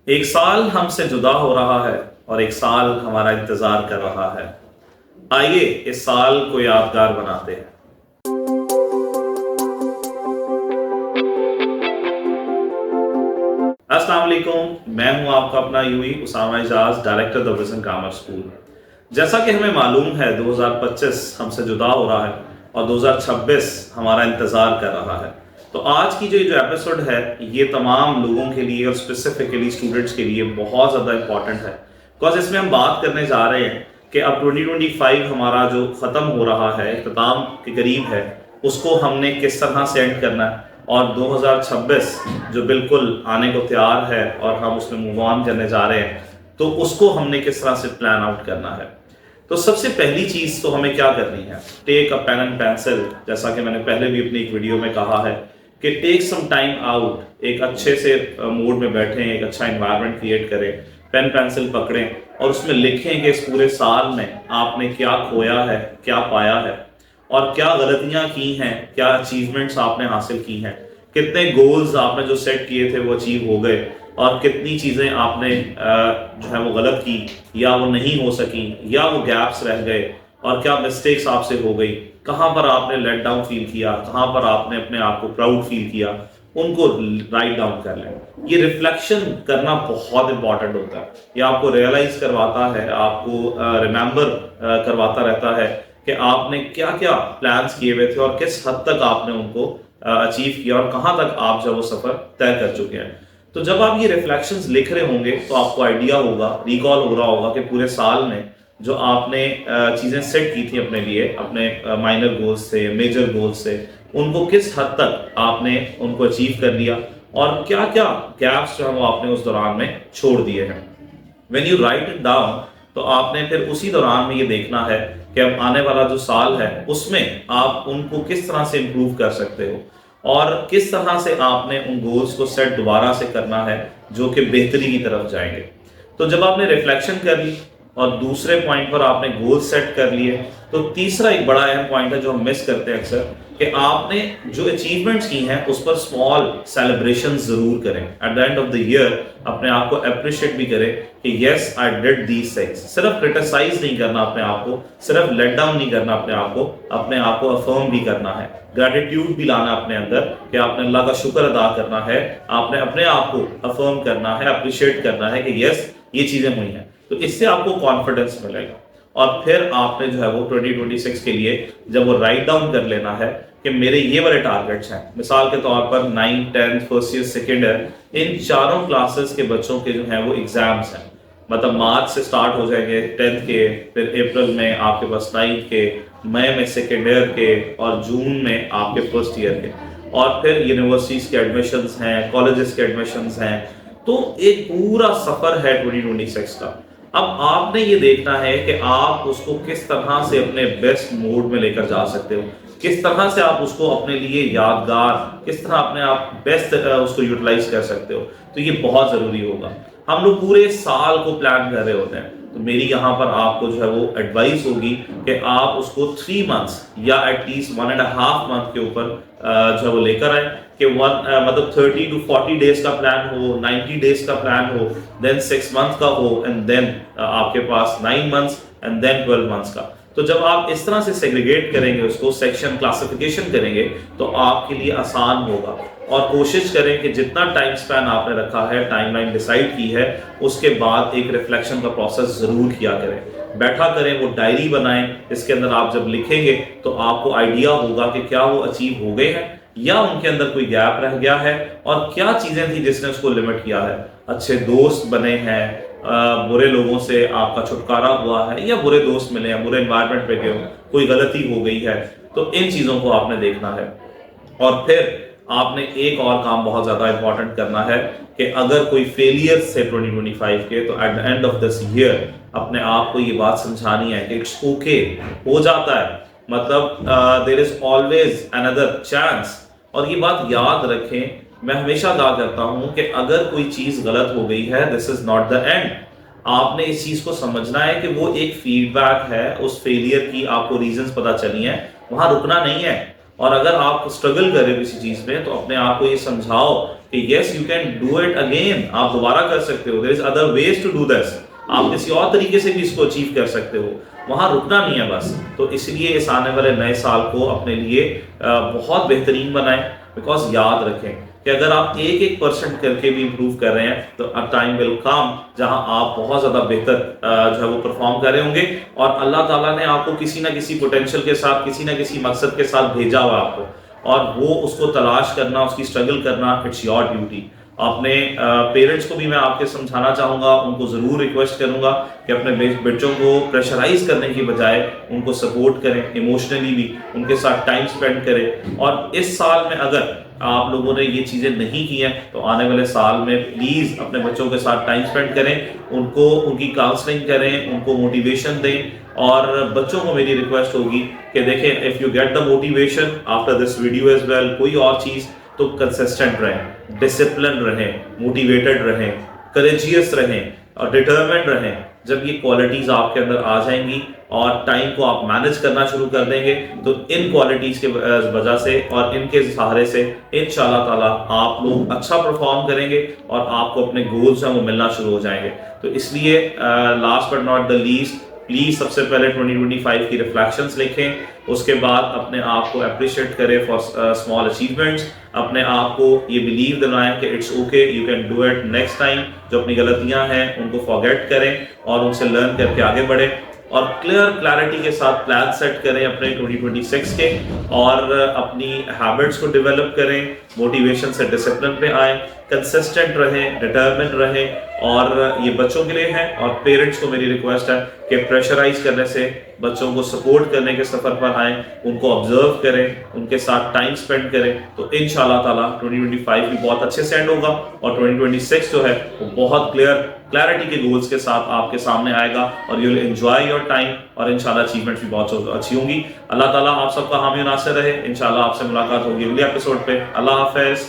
एक साल हमसे जुदा हो रहा है और एक साल हमारा इंतजार कर रहा है। आइए इस साल को यादगार बनाते हैं। अस्सलाम वालेकुम, मैं हूं आपका अपना यूई Usama Ijaz, director the Vision Grammar School. जैसा कि हमें मालूम है 2025 हमसे जुदा हो रहा है और 2026 हमारा इंतजार कर रहा है। तो आज की जो एपिसोड है ये तमाम लोगों के लिए और स्पेसिफिकली स्टूडेंट्स के लिए बहुत ज़्यादा इंपॉर्टेंट है, बिकॉज इसमें हम बात करने जा रहे हैं कि अब 2025 हमारा जो ख़त्म हो रहा है, इख्तिताम के करीब है, उसको हमने किस तरह से एंड करना है और 2026 जो बिल्कुल आने को तैयार है और हम उसमें मूव ऑन करने जा रहे हैं, तो उसको हमने किस तरह से प्लान आउट करना है। तो सबसे पहली चीज़ तो हमें क्या करनी है, take a pen and pencil. जैसा कि मैंने पहले भी अपनी एक वीडियो में कहा है कि टेक सम टाइम आउट, एक अच्छे से मूड में बैठें, एक अच्छा एनवायरनमेंट क्रिएट करें, पेन पेंसिल पकड़ें और उसमें लिखें कि इस पूरे साल में आपने क्या खोया है, क्या पाया है और क्या गलतियां की हैं, क्या अचीवमेंट्स आपने हासिल की हैं, कितने गोल्स आपने जो सेट किए थे वो अचीव हो गए और कितनी चीज़ें आपने जो है वो गलत की या वो नहीं हो सकी या वो गैप्स रह गए और क्या मिस्टेक्स आपसे हो गई, कहाँ पर आपने लेट डाउन फील किया, कहाँ पर आपने अपने आप को प्राउड फील किया, उनको राइट डाउन कर लें। ये रिफ्लेक्शन करना बहुत इंपॉर्टेंट होता है। ये आपको रियलाइज करवाता है, आपको रिमेंबर करवाता रहता है कि आपने क्या क्या प्लान्स किए हुए थे और किस हद तक आपने उनको अचीव किया और कहाँ तक आप जब वो सफ़र तय कर चुके हैं। तो जब आप ये रिफ्लेक्शंस लिख रहे होंगे तो आपको आइडिया होगा, रिकॉल हो रहा होगा कि पूरे साल में जो आपने चीज़ें सेट की थी अपने लिए, अपने माइनर गोल्स से, मेजर गोल्स से, उनको किस हद तक आपने उनको अचीव कर लिया और क्या क्या गैप्स जो है वो आपने उस दौरान में छोड़ दिए हैं। When you right it down, तो आपने फिर उसी दौरान में ये देखना है कि अब आने वाला जो साल है उसमें आप उनको किस तरह से इम्प्रूव कर सकते हो और किस तरह से आपने उन गोल्स को सेट दोबारा से करना है जो कि बेहतरी की तरफ जाएंगे। तो जब आपने रिफ्लेक्शन कर ली और दूसरे पॉइंट पर आपने गोल सेट कर लिए, तो तीसरा एक बड़ा अहम पॉइंट है जो हम मिस करते हैं अक्सर, कि आपने जो अचीवमेंट्स की हैं उस पर स्मॉल सेलिब्रेशन जरूर करें। At the end of the year अपने आप को अप्रिशिएट भी करें कि yes I did these things. सिर्फ क्रिटिसाइज नहीं करना अपने आप को, सिर्फ लेट डाउन नहीं करना अपने आप को अफर्म भी करना है, ग्रेटिट्यूड भी लाना अपने अंदर कि आपने अल्लाह का शुक्र अदा करना है, आपने अपने आप को अफर्म करना है, अप्रिशिएट करना है कि यस ये चीज़ें हुई हैं। तो इससे आपको कॉन्फिडेंस मिलेगा और फिर आपने जो है वो 2026 के लिए जब वो राइट डाउन कर लेना है कि मेरे ये वाले टारगेट्स हैं। मिसाल के तौर पर 9, 10, फर्स्ट ईयर, सेकेंड ईयर, इन चारों क्लासेस के बच्चों के जो हैं वो एग्जाम्स हैं। मतलब मार्च से स्टार्ट हो जाएंगे 10th के, फिर अप्रैल में आपके पास 9th के, मई में सेकेंड ईयर के और जून में आपके फर्स्ट ईयर के, और फिर यूनिवर्सिटीज़ के एडमिशन्स हैं, कॉलेजेस के एडमिशन्स हैं। तो एक पूरा सफ़र है 2026 का। अब आपने ये देखना है कि आप उसको किस तरह से अपने बेस्ट मोड में लेकर जा सकते हो, किस तरह से आप उसको अपने लिए यादगार, किस तरह अपने आप बेस्ट उसको यूटिलाइज कर सकते हो। तो ये बहुत ज़रूरी होगा। हम लोग पूरे साल को प्लान कर रहे होते हैं, तो मेरी यहाँ पर आपको जो है वो एडवाइस होगी कि आप उसको 3 मंथ्स या एटलीस्ट 1.5 मंथ के ऊपर जो है वो लेकर आए कि मतलब 30 to 40 डेज का प्लान हो, 90 डेज का प्लान हो, देन 6 मंथ का हो एंड देन आपके पास 9 मंथ्स एंड देन 12 मंथ्स का। तो जब आप इस तरह से सेग्रीगेट करेंगे, उसको सेक्शन क्लासिफिकेशन करेंगे, तो आपके लिए आसान होगा। और कोशिश करें कि जितना टाइम स्पैन आपने रखा है, टाइमलाइन डिसाइड की है, उसके बाद एक रिफ्लेक्शन का प्रोसेस ज़रूर किया करें, बैठा करें, वो डायरी बनाएं। इसके अंदर आप जब लिखेंगे तो आपको आइडिया होगा कि क्या वो अचीव हो गए हैं या उनके अंदर कोई गैप रह गया है और क्या चीज़ें थी जिसने उसको लिमिट किया है। अच्छे दोस्त बने हैं, बुरे लोगों से आपका छुटकारा हुआ है या बुरे दोस्त मिले हैं, बुरे एनवायरनमेंट पे गए हो, कोई गलती हो गई है, तो इन चीज़ों को आपने देखना है। और फिर आपने एक और काम बहुत ज़्यादा इंपॉर्टेंट करना है कि अगर कोई फेलियर से 2025 के, तो at the end of this year अपने आप को ये बात समझानी है कि इट्स ओके, हो जाता है, मतलब there is always another chance. और ये बात याद रखें, मैं हमेशा कहा करता हूं कि अगर कोई चीज़ गलत हो गई है, this is not the end. आपने इस चीज़ को समझना है कि वो एक फीडबैक है, उस फेलियर की आपको रीजंस पता चली हैं, वहां रुकना नहीं है। और अगर आप स्ट्रगल कर रहे हो किसी चीज़ में, तो अपने आप को ये समझाओ कि yes you can do it again, आप दोबारा कर सकते हो, there is other ways to do this, आप किसी और तरीके से भी इसको अचीव कर सकते हो, वहां रुकना नहीं है बस। तो इसलिए इस आने वाले नए साल को अपने लिए बहुत बेहतरीन बनाएं, बिकॉज याद रखें कि अगर आप 1% करके भी इंप्रूव कर रहे हैं तो अ टाइम विल कम जहां आप बहुत ज्यादा बेहतर जो है वो परफॉर्म कर रहे होंगे, और अल्लाह ताला ने आपको किसी ना किसी पोटेंशियल के साथ, किसी ना किसी मकसद के साथ भेजा हुआ आपको, और वो उसको तलाश करना, उसकी स्ट्रगल करना, इट्स योर ड्यूटी। अपने पेरेंट्स को भी मैं आपके समझाना चाहूँगा, उनको ज़रूर रिक्वेस्ट करूँगा कि अपने बच्चों को प्रेशराइज करने की बजाय उनको सपोर्ट करें, इमोशनली भी उनके साथ टाइम स्पेंड करें। और इस साल में अगर आप लोगों ने ये चीज़ें नहीं की हैं तो आने वाले साल में प्लीज़ अपने बच्चों के साथ टाइम स्पेंड करें, उनको उनकी काउंसलिंग करें, उनको मोटिवेशन दें। और बच्चों को मेरी रिक्वेस्ट होगी कि देखें, if you get the motivation after this video as well, कोई और चीज़, तो कंसिस्टेंट रहें, डिसिप्लिन रहें, मोटिवेटेड रहें, करेजियस रहें और डिटर्मिन्ड रहें। जब ये क्वालिटीज़ आपके अंदर आ जाएंगी और टाइम को आप मैनेज करना शुरू कर देंगे, तो इन क्वालिटीज़ के वजह से और इनके सहारे से इंशाल्लाह ताला आप लोग अच्छा परफॉर्म करेंगे और आपको अपने गोल्स हैं वो मिलना शुरू हो जाएंगे। तो इसलिए last but not the least, please सबसे पहले 2025 की रिफ्लेक्शंस लिखें, उसके बाद अपने आप को अप्रिशिएट करें फॉर स्मॉल अचीवमेंट्स, अपने आप को ये बिलीव दिलाएं कि it's okay, you can do it next time. जो अपनी गलतियां हैं उनको फॉरगेट करें और उनसे लर्न करके आगे बढ़ें, और क्लैरिटी के साथ प्लान सेट करें अपने 2026 के, और अपनी हैबिट्स को डेवलप करें, मोटिवेशन से डिसिप्लिन पे आए, कंसिस्टेंट रहें, डिटर्मिन रहें। और ये बच्चों के लिए है, और पेरेंट्स को मेरी रिक्वेस्ट है कि प्रेशराइज करने से बच्चों को सपोर्ट करने के सफ़र पर आएँ, उनको ऑब्जर्व करें, उनके साथ टाइम स्पेंड करें। तो इंशाल्लाह ताला 2025 भी बहुत अच्छे से एंड होगा, और 2026 जो है वो बहुत क्लैरिटी के गोल्स के साथ आपके सामने आएगा, और you will enjoy your time, और इंशाल्लाह अचीवमेंट्स भी बहुत अच्छी होंगी। अल्लाह ताला आप सबका हामी नासिर रहे। इंशाल्लाह आपसे मुलाकात होगी अगले एपिसोड पे। अल्लाह हाफिज़।